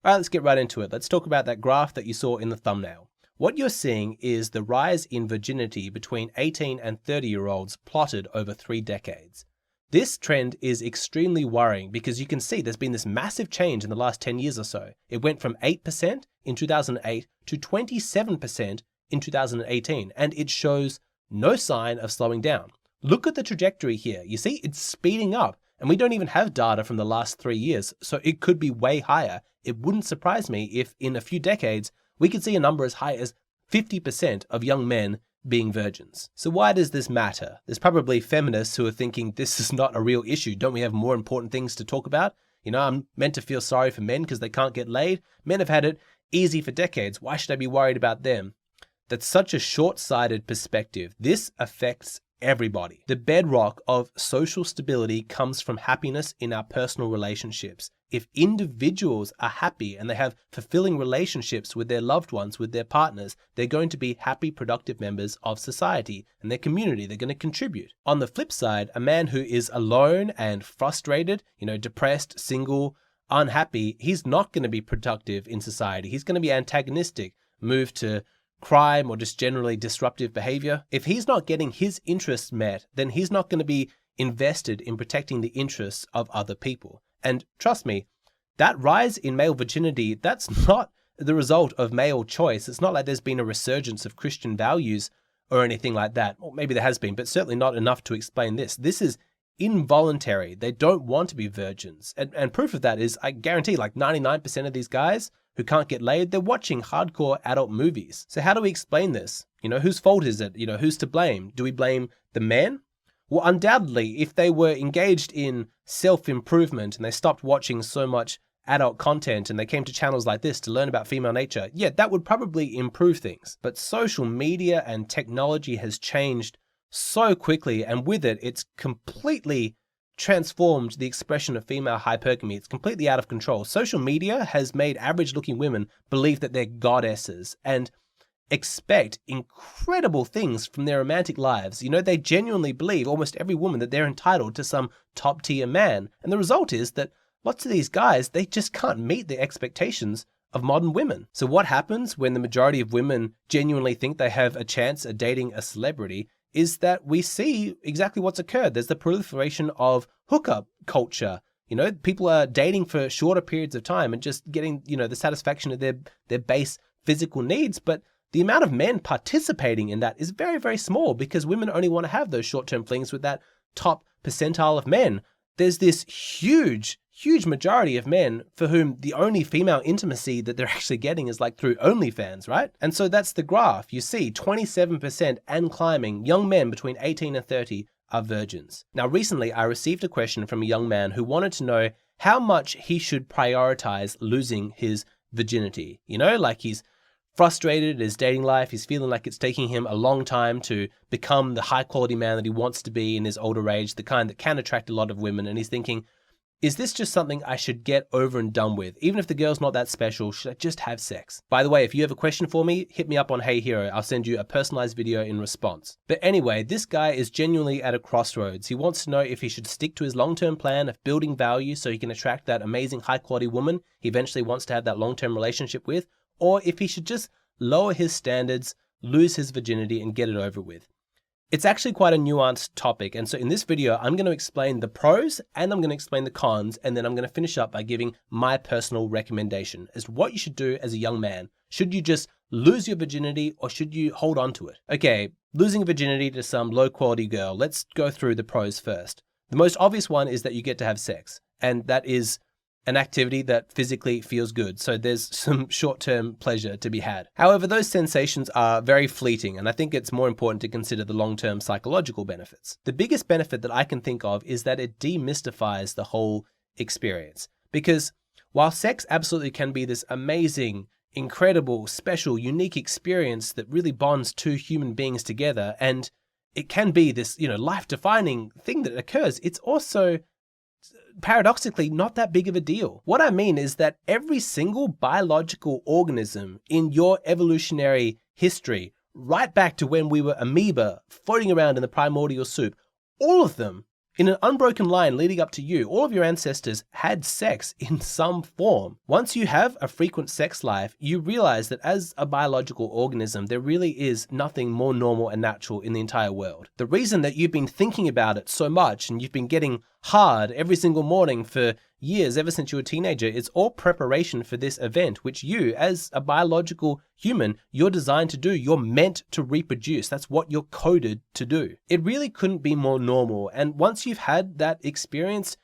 All right, let's get right into it. Let's talk about that graph that you saw in the thumbnail. What you're seeing is the rise in virginity between 18 and 30-year-olds plotted over 3 decades. This trend is extremely worrying because you can see there's been this massive change in the last 10 years or so. It went from 8% in 2008 to 27% in 2018, and it shows no sign of slowing down. Look at the trajectory here. You see, it's speeding up, and we don't even have data from the last 3 years, so it could be way higher. It wouldn't surprise me if in a few decades, we could see a number as high as 50% of young men being virgins. So why does this matter? There's probably feminists who are thinking this is not a real issue. Don't we have more important things to talk about? You know, I'm meant to feel sorry for men because they can't get laid. Men have had it easy for decades. Why should I be worried about them? That's such a short-sighted perspective. This affects everybody. The bedrock of social stability comes from happiness in our personal relationships. If individuals are happy and they have fulfilling relationships with their loved ones, with their partners, they're going to be happy, productive members of society and their community. They're going to contribute. On the flip side, a man who is alone and frustrated, depressed, single, unhappy, he's not going to be productive in society. He's going to be antagonistic, move to crime or just generally disruptive behavior. If he's not getting his interests met, then he's not going to be invested in protecting the interests of other people. And trust me, that rise in male virginity, that's not the result of male choice. It's not like there's been a resurgence of Christian values or anything like that. Or maybe there has been, but certainly not enough to explain this. This is involuntary. They don't want to be virgins. And proof of that is, I guarantee, like 99% of these guys who can't get laid, they're watching hardcore adult movies. So how do we explain this? Whose fault is it? Who's to blame? Do we blame the men? Well, undoubtedly, if they were engaged in self-improvement and they stopped watching so much adult content and they came to channels like this to learn about female nature, yeah, that would probably improve things. But social media and technology has changed so quickly, and with it, it's completely transformed the expression of female hypergamy. It's completely out of control. Social media has made average-looking women believe that they're goddesses and expect incredible things from their romantic lives. They genuinely believe, almost every woman, that they're entitled to some top-tier man. And the result is that lots of these guys, they just can't meet the expectations of modern women. So what happens when the majority of women genuinely think they have a chance at dating a celebrity is that we see exactly what's occurred. There's the proliferation of hookup culture. People are dating for shorter periods of time and just getting, the satisfaction of their base physical needs. But the amount of men participating in that is very, very small because women only want to have those short-term flings with that top percentile of men. There's this huge majority of men for whom the only female intimacy that they're actually getting is like through OnlyFans, right? And so that's the graph. You see 27% and climbing young men between 18 and 30 are virgins. Now, recently I received a question from a young man who wanted to know how much he should prioritize losing his virginity. Like he's frustrated at his dating life. He's feeling like it's taking him a long time to become the high quality man that he wants to be in his older age, the kind that can attract a lot of women. And he's thinking, is this just something I should get over and done with? Even if the girl's not that special, should I just have sex? By the way, if you have a question for me, hit me up on Hey Hero. I'll send you a personalized video in response. But anyway, this guy is genuinely at a crossroads. He wants to know if he should stick to his long-term plan of building value so he can attract that amazing high quality woman he eventually wants to have that long-term relationship with, or if he should just lower his standards, lose his virginity, and get it over with. It's actually quite a nuanced topic, and so in this video, I'm going to explain the pros and I'm going to explain the cons, and then I'm going to finish up by giving my personal recommendation as to what you should do as a young man. Should you just lose your virginity or should you hold on to it? Okay, losing virginity to some low-quality girl. Let's go through the pros first. The most obvious one is that you get to have sex, and that is an activity that physically feels good. So there's some short-term pleasure to be had. However, those sensations are very fleeting, and I think it's more important to consider the long-term psychological benefits. The biggest benefit that I can think of is that it demystifies the whole experience. Because while sex absolutely can be this amazing, incredible, special, unique experience that really bonds two human beings together, and it can be this, life-defining thing that occurs, it's also paradoxically not that big of a deal. What I mean is that every single biological organism in your evolutionary history, right back to when we were amoeba floating around in the primordial soup, all of them In an unbroken line leading up to you, all of your ancestors had sex in some form. Once you have a frequent sex life, you realize that as a biological organism, there really is nothing more normal and natural in the entire world. The reason that you've been thinking about it so much and you've been getting hard every single morning for years, ever since you were a teenager, is all preparation for this event, which you, as a biological human, you're designed to do. You're meant to reproduce. That's what you're coded to do. It really couldn't be more normal. And once you've had that experience,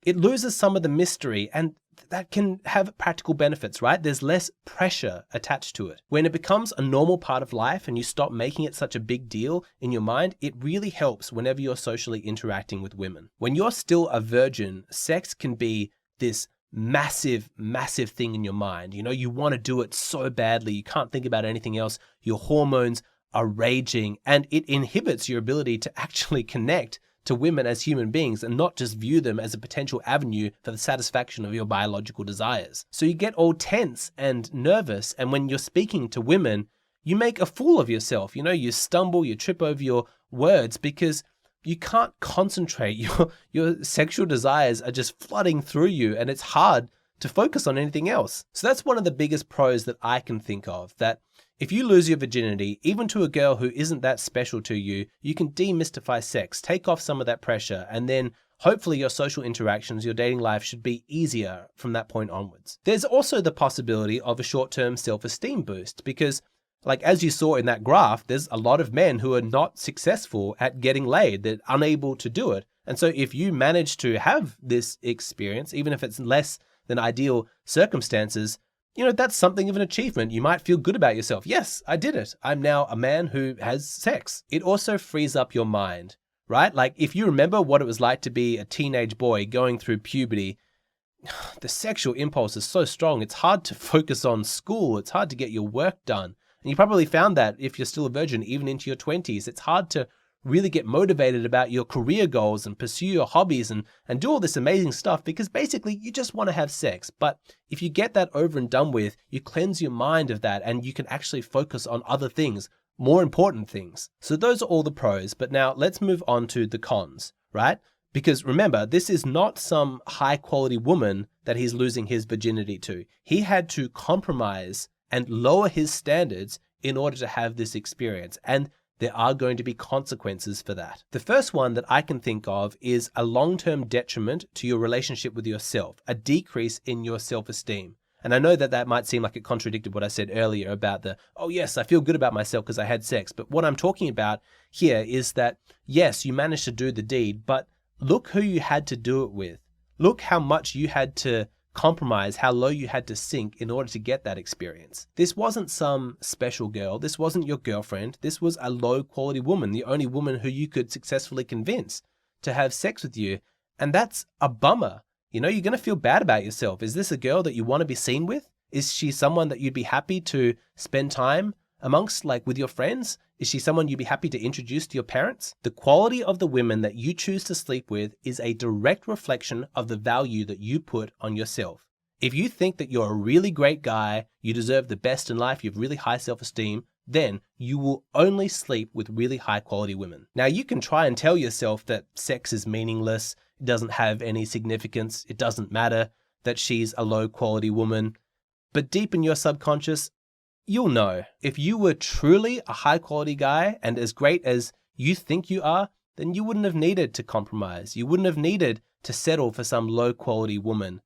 it loses some of the mystery, and that can have practical benefits, right? There's less pressure attached to it. When it becomes a normal part of life and you stop making it such a big deal in your mind, it really helps whenever you're socially interacting with women. When you're still a virgin, sex can be this massive, massive thing in your mind. You know, you want to do it so badly. You can't think about anything else. Your hormones are raging, and it inhibits your ability to actually connect to women as human beings and not just view them as a potential avenue for the satisfaction of your biological desires. So you get all tense and nervous, and when you're speaking to women, you make a fool of yourself. You know, you stumble, you trip over your words because you can't concentrate. Your sexual desires are just flooding through you, and it's hard to focus on anything else. So that's one of the biggest pros that I can think of, that if you lose your virginity, even to a girl who isn't that special to you, you can demystify sex, take off some of that pressure, and then hopefully your social interactions, your dating life should be easier from that point onwards. There's also the possibility of a short-term self-esteem boost because, like as you saw in that graph, there's a lot of men who are not successful at getting laid. They're unable to do it. And so if you manage to have this experience, even if it's less than ideal circumstances, you know, that's something of an achievement. You might feel good about yourself. Yes, I did it. I'm now a man who has sex. It also frees up your mind, right? Like if you remember what it was like to be a teenage boy going through puberty, the sexual impulse is so strong. It's hard to focus on school. It's hard to get your work done. And you probably found that if you're still a virgin, even into your 20s, it's hard to really get motivated about your career goals and pursue your hobbies and do all this amazing stuff because basically you just want to have sex. But if you get that over and done with, you cleanse your mind of that and you can actually focus on other things, more important things. So those are all the pros, but now let's move on to the cons, right? Because remember, this is not some high quality woman that he's losing his virginity to. He had to compromise and lower his standards in order to have this experience. And there are going to be consequences for that. The first one that I can think of is a long-term detriment to your relationship with yourself, a decrease in your self-esteem. And I know that that might seem like it contradicted what I said earlier about oh yes, I feel good about myself because I had sex. But what I'm talking about here is that, yes, you managed to do the deed, but look who you had to do it with. Look how much you had to compromise, how low you had to sink in order to get that experience. This wasn't some special girl. This wasn't your girlfriend. This was a low quality woman, the only woman who you could successfully convince to have sex with you. And that's a bummer. You know, you're going to feel bad about yourself. Is this a girl that you want to be seen with? Is she someone that you'd be happy to spend time amongst, like with your friends? Is she someone you'd be happy to introduce to your parents? The quality of the women that you choose to sleep with is a direct reflection of the value that you put on yourself. If you think that you're a really great guy, you deserve the best in life, you have really high self-esteem, then you will only sleep with really high quality women. Now you can try and tell yourself that sex is meaningless, it doesn't have any significance, it doesn't matter that she's a low quality woman, but deep in your subconscious, you'll know. If you were truly a high quality guy and as great as you think you are, then you wouldn't have needed to compromise. You wouldn't have needed to settle for some low quality woman.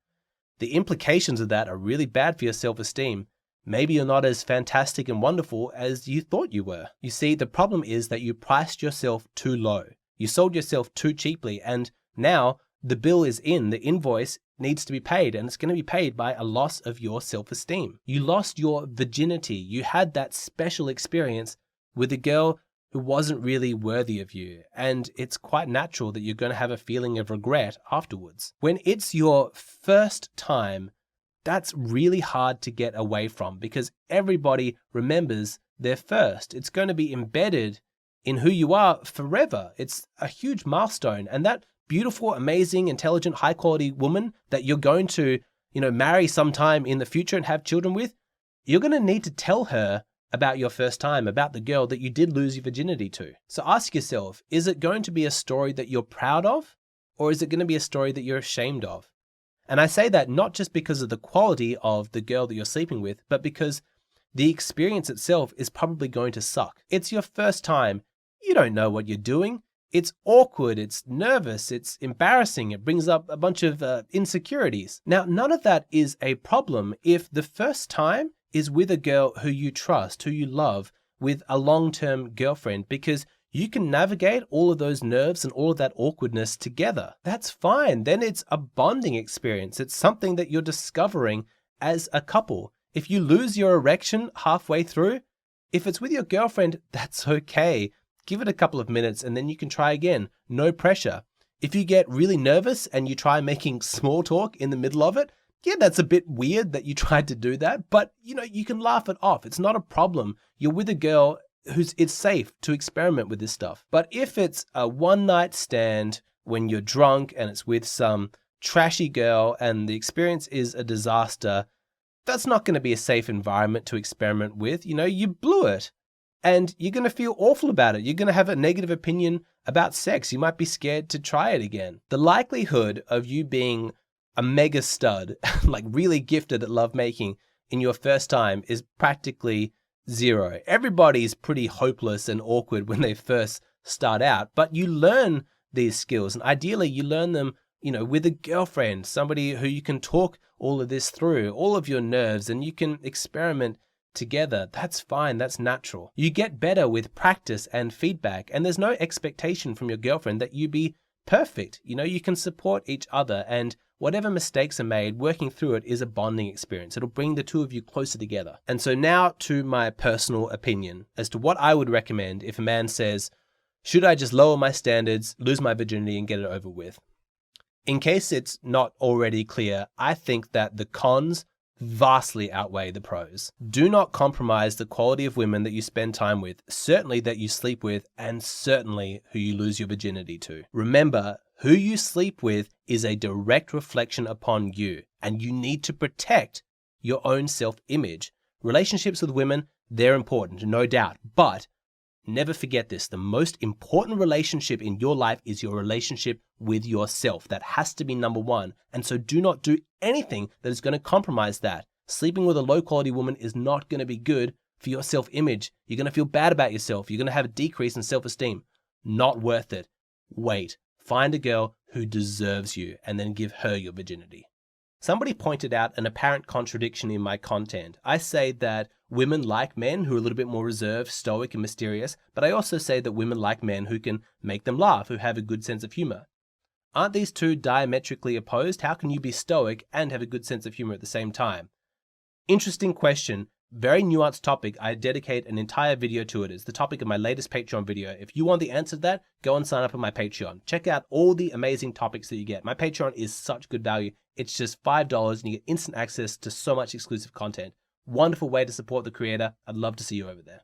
The implications of that are really bad for your self-esteem. Maybe you're not as fantastic and wonderful as you thought you were. You see, the problem is that you priced yourself too low. You sold yourself too cheaply, and now the bill is in, the invoice needs to be paid, and it's going to be paid by a loss of your self-esteem. You lost your virginity. You had that special experience with a girl who wasn't really worthy of you, and it's quite natural that you're going to have a feeling of regret afterwards. When it's your first time, that's really hard to get away from because everybody remembers their first. It's going to be embedded in who you are forever. It's a huge milestone, and that beautiful, amazing, intelligent, high quality woman that you're going to, marry sometime in the future and have children with, you're going to need to tell her about your first time, about the girl that you did lose your virginity to. So ask yourself, is it going to be a story that you're proud of? or is it going to be a story that you're ashamed of? And I say that not just because of the quality of the girl that you're sleeping with, but because the experience itself is probably going to suck. It's your first time. You don't know what you're doing. It's awkward, it's nervous, it's embarrassing, it brings up a bunch of insecurities. Now, none of that is a problem if the first time is with a girl who you trust, who you love, with a long-term girlfriend, because you can navigate all of those nerves and all of that awkwardness together. That's fine. Then it's a bonding experience. It's something that you're discovering as a couple. If you lose your erection halfway through, if it's with your girlfriend, that's okay. Give it a couple of minutes and then you can try again. No pressure. If you get really nervous and you try making small talk in the middle of it, yeah, that's a bit weird that you tried to do that, but you can laugh it off. It's not a problem. You're with a girl it's safe to experiment with this stuff. But if it's a one night stand when you're drunk and it's with some trashy girl and the experience is a disaster, that's not going to be a safe environment to experiment with. You blew it. And you're going to feel awful about it. You're going to have a negative opinion about sex. You might be scared to try it again. The likelihood of you being a mega stud, like really gifted at lovemaking in your first time is practically zero. Everybody's pretty hopeless and awkward when they first start out, but you learn these skills. And ideally you learn them, with a girlfriend, somebody who you can talk all of this through, all of your nerves, and you can experiment together. That's fine. That's natural. You get better with practice and feedback, and there's no expectation from your girlfriend that you be perfect. You can support each other, and whatever mistakes are made, working through it is a bonding experience. It'll bring the two of you closer together. And so now to my personal opinion as to what I would recommend if a man says, should I just lower my standards, lose my virginity, and get it over with? In case it's not already clear, I think that the cons vastly outweigh the pros. Do not compromise the quality of women that you spend time with, certainly that you sleep with, and certainly who you lose your virginity to. Remember, who you sleep with is a direct reflection upon you, and you need to protect your own self-image. Relationships with women, they're important, no doubt, but never forget this. The most important relationship in your life is your relationship with yourself. That has to be number one. And so do not do anything that is going to compromise that. Sleeping with a low quality woman is not going to be good for your self-image. You're going to feel bad about yourself. You're going to have a decrease in self-esteem. Not worth it. Wait. Find a girl who deserves you and then give her your virginity. Somebody pointed out an apparent contradiction in my content. I say that women like men who are a little bit more reserved, stoic, and mysterious, but I also say that women like men who can make them laugh, who have a good sense of humor. Aren't these two diametrically opposed? How can you be stoic and have a good sense of humor at the same time? Interesting question. Very nuanced topic. I dedicate an entire video to it. It's the topic of my latest Patreon video. If you want the answer to that, go and sign up on my Patreon. Check out all the amazing topics that you get. My Patreon is such good value. It's just $5 and you get instant access to so much exclusive content. Wonderful way to support the creator. I'd love to see you over there.